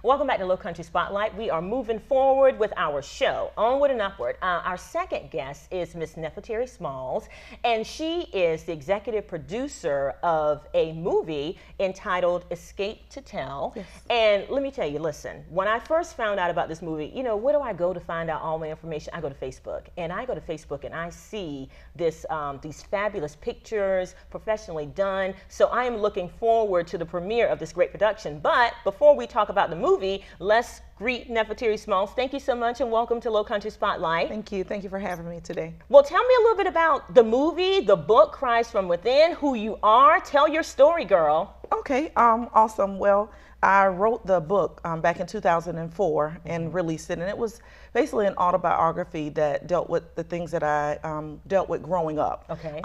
Welcome back to Low Country Spotlight. We are moving forward with our show, Onward and Upward. Our second guest is Miss Nefertari Smalls, and she is the executive producer of a movie entitled Escape to Tell. Yes. And let me tell you, listen, when I first found out about this movie, you know, where do I go to find out all my information? I go to Facebook. And I go to Facebook and I see this, these fabulous pictures, professionally done. So I am looking forward to the premiere of this great production. But before we talk about the movie, let's greet Nefertari Smalls. Thank you so much and welcome to Low Country Spotlight. Thank you. Thank you for having me today. Well, tell me a little bit about the movie, the book, Cries from Within, who you are. Tell your story, girl. Okay, awesome. Well, I wrote the book back in 2004 and released it, and it was basically an autobiography that dealt with the things that I dealt with growing up. Okay.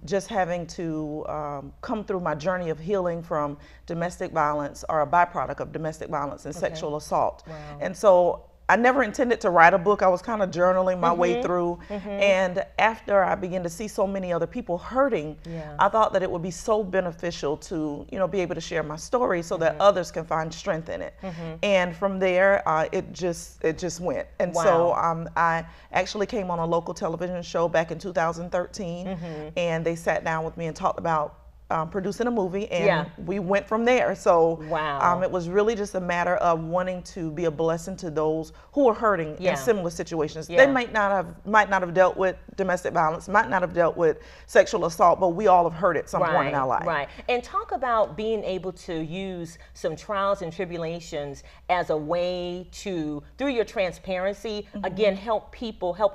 Just having to come through my journey of healing from domestic violence, or a byproduct of domestic violence and sexual assault. Wow. And so I never intended to write a book. I was kind of journaling my way through. And after I began to see so many other people hurting, I thought that it would be so beneficial to, you know, be able to share my story so that others can find strength in it. And from there, it just went. And so I actually came on a local television show back in 2013, and they sat down with me and talked about producing a movie, and we went from there. So it was really just a matter of wanting to be a blessing to those who are hurting in similar situations. They might not have dealt with domestic violence, might not have dealt with sexual assault, but we all have hurt at some point in our life. Right. And talk about being able to use some trials and tribulations as a way to, through your transparency, again, help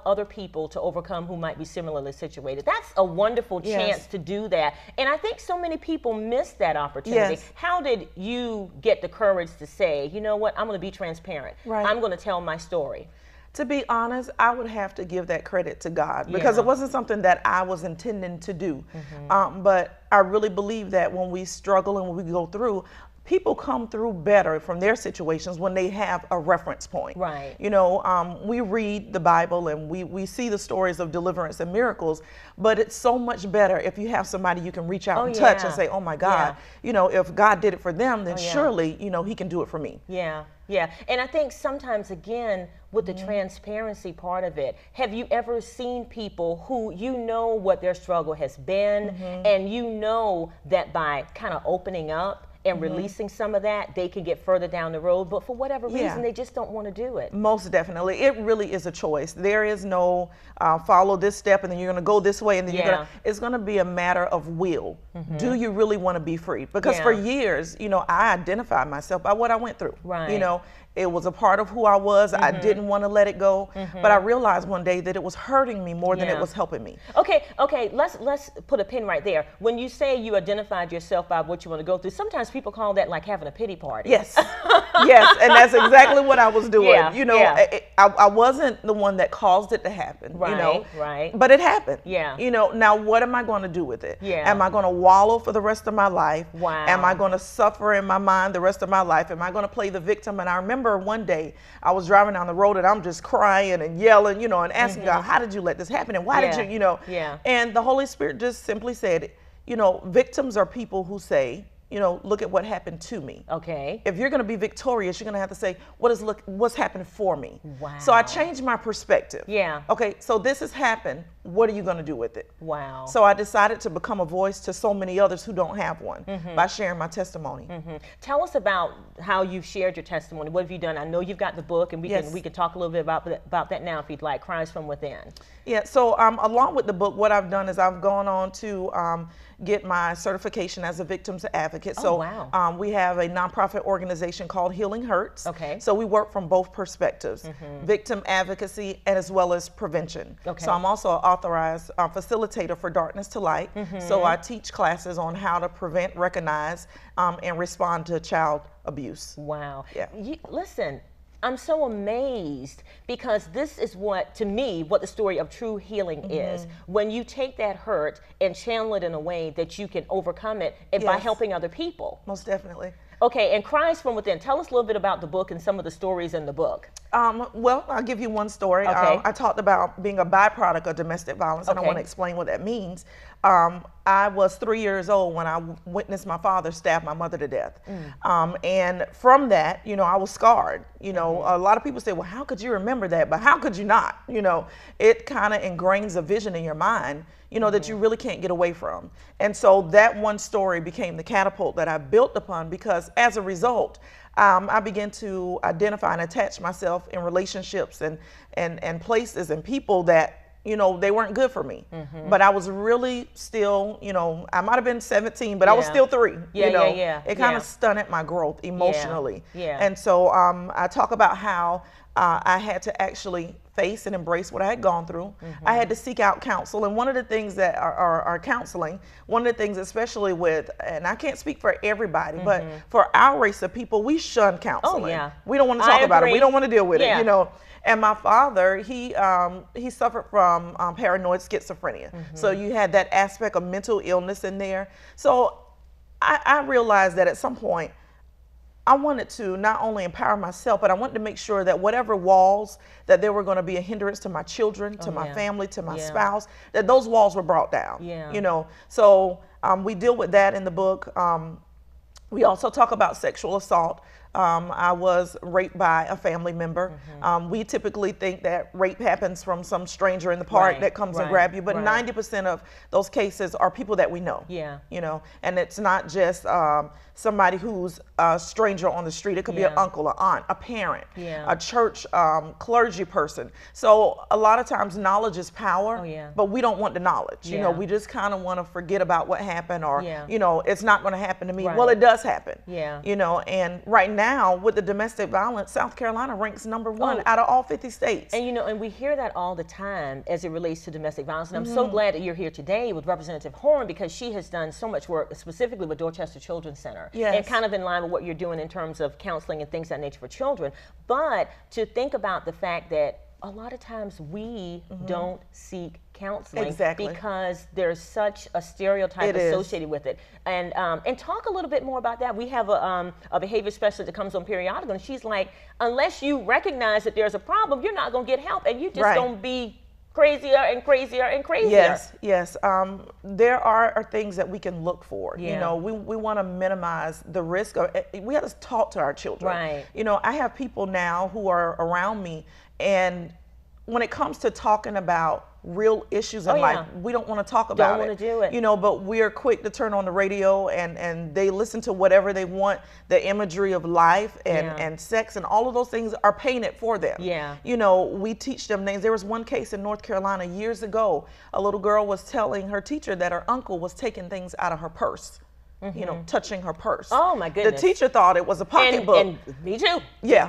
other people to overcome who might be similarly situated. That's a wonderful chance to do that. And I think so many people miss that opportunity. How did you get the courage to say, you know what, I'm going to be transparent. I'm going to tell my story? To be honest, I would have to give that credit to God, because it wasn't something that I was intending to do. But I really believe that when we struggle and when we go through, people come through better from their situations when they have a reference point. Right. You know, we read the Bible and we see the stories of deliverance and miracles, but it's so much better if you have somebody you can reach out and touch and say, oh my God, you know, if God did it for them, then surely, you know, he can do it for me. Yeah. And I think sometimes, again, with the transparency part of it, have you ever seen people who, you know what their struggle has been, and you know that by kind of opening up and releasing some of that, they can get further down the road, but for whatever reason, they just don't want to do it. Most definitely. It really is a choice. There is no follow this step and then you're going to go this way, and then you're going to, it's going to be a matter of will. Do you really want to be free? Because for years, you know, I identified myself by what I went through. You know, it was a part of who I was. I didn't want to let it go, but I realized one day that it was hurting me more than it was helping me. Okay, let's put a pin right there. When you say you identified yourself by what you want to go through, sometimes people call that like having a pity party. Yes, yes, and that's exactly what I was doing. You know, I wasn't the one that caused it to happen. You know, but it happened. You know, now what am I going to do with it? Am I going to wallow for the rest of my life? Am I going to suffer in my mind the rest of my life? Am I going to play the victim? And I remember one day I was driving down the road and I'm just crying and yelling, you know, and asking God, how did you let this happen? And why did you, you know? And the Holy Spirit just simply said, you know, victims are people who say, you know, look at what happened to me. If you're going to be victorious, you're going to have to say, what's happened for me? So I changed my perspective. Okay, so this has happened. What are you going to do with it? So I decided to become a voice to so many others who don't have one by sharing my testimony. Tell us about how you've shared your testimony. What have you done? I know you've got the book, and we can talk a little bit about that now if you'd like. Cries from Within. So along with the book, what I've done is I've gone on to get my certification as a victims advocate. We have a nonprofit organization called Healing Hurts. So we work from both perspectives, victim advocacy and as well as prevention. So I'm also an authorized facilitator for Darkness to Light. So I teach classes on how to prevent, recognize, and respond to child abuse. Listen, I'm so amazed, because this is what, to me, what the story of true healing is. When you take that hurt and channel it in a way that you can overcome it by helping other people. Most definitely. Okay, and Cries from Within. Tell us a little bit about the book and some of the stories in the book. Well, I'll give you one story. I talked about being a byproduct of domestic violence, and I want to explain what that means. I was 3 years old when I witnessed my father stab my mother to death. And from that, you know, I was scarred. You know, a lot of people say, well, how could you remember that? But how could you not? You know, it kind of ingrains a vision in your mind, you know, that you really can't get away from. And so that one story became the catapult that I built upon, because as a result, I began to identify and attach myself in relationships and places and people that, you know, they weren't good for me. But I was really still, you know, I might have been 17, but I was still 3. You know, it kind of stunted my growth emotionally. And so I talk about how I had to actually face and embrace what I had gone through. I had to seek out counsel. And one of the things that are counseling, one of the things especially with, and I can't speak for everybody, but for our race of people, we shun counseling. We don't want to talk about it. We don't want to deal with it, you know. And my father, he suffered from paranoid schizophrenia. So you had that aspect of mental illness in there. So I realized that at some point, I wanted to not only empower myself, but I wanted to make sure that whatever walls that there were going to be a hindrance to my children, to my family, to my spouse, that those walls were brought down. You know, so we deal with that in the book. We also talk about sexual assault. I was raped by a family member. We typically think that rape happens from some stranger in the park that comes and grab you, but 90% of those cases are people that we know. You know, and it's not just somebody who's a stranger on the street. It could be an uncle, an aunt, a parent, a church clergy person. So a lot of times knowledge is power, but we don't want the knowledge. You know, we just kind of want to forget about what happened, or you know, it's not going to happen to me. Well, it does happen. You know, and right now with the domestic violence, South Carolina ranks #1 out of all 50 states. And you know, and we hear that all the time as it relates to domestic violence. And I'm so glad that you're here today with Representative Horn, because she has done so much work specifically with Dorchester Children's Center. And kind of in line with what you're doing in terms of counseling and things of that nature for children. But to think about the fact that a lot of times we don't seek counseling because there's such a stereotype associated with it. And talk a little bit more about that. We have a behavior specialist that comes on periodically, and she's like, unless you recognize that there's a problem, you're not going to get help, and you just going to be crazier and crazier and crazier. Yes. There are things that we can look for. You know, we want to minimize the risk of. We have to talk to our children. You know, I have people now who are around me, and when it comes to talking about real issues in life, we don't want to talk about it. Don't want to do it. You know, but we're quick to turn on the radio and they listen to whatever they want. The imagery of life and sex and all of those things are painted for them. You know, we teach them things. There was one case in North Carolina years ago. A little girl was telling her teacher that her uncle was taking things out of her purse. You know, touching her purse. Oh my goodness. The teacher thought it was a pocketbook. And me too.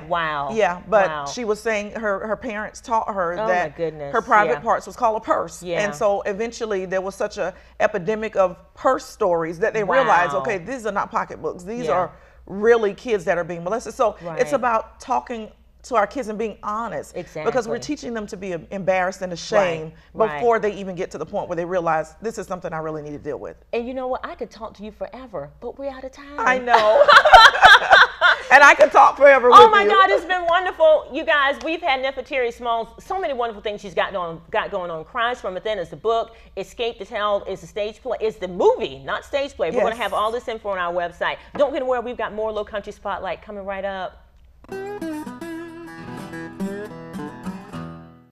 Wow. But she was saying her parents taught her that her private parts was called a purse. And so eventually there was such a epidemic of purse stories that they realized, okay, these are not pocketbooks. These are really kids that are being molested. So it's about talking to our kids and being honest, because we're teaching them to be embarrassed and ashamed before they even get to the point where they realize this is something I really need to deal with. And you know what? I could talk to you forever, but we're out of time. I know. And I could talk forever with you. Oh my God, it's been wonderful. You guys, we've had Nefertari Smalls, so many wonderful things she's got going on. Cries from Within is the book. Escape to Hell is the stage play. It's the movie, not stage play. We're going to have all this info on our website. Don't get away, we've got more Low Country Spotlight coming right up.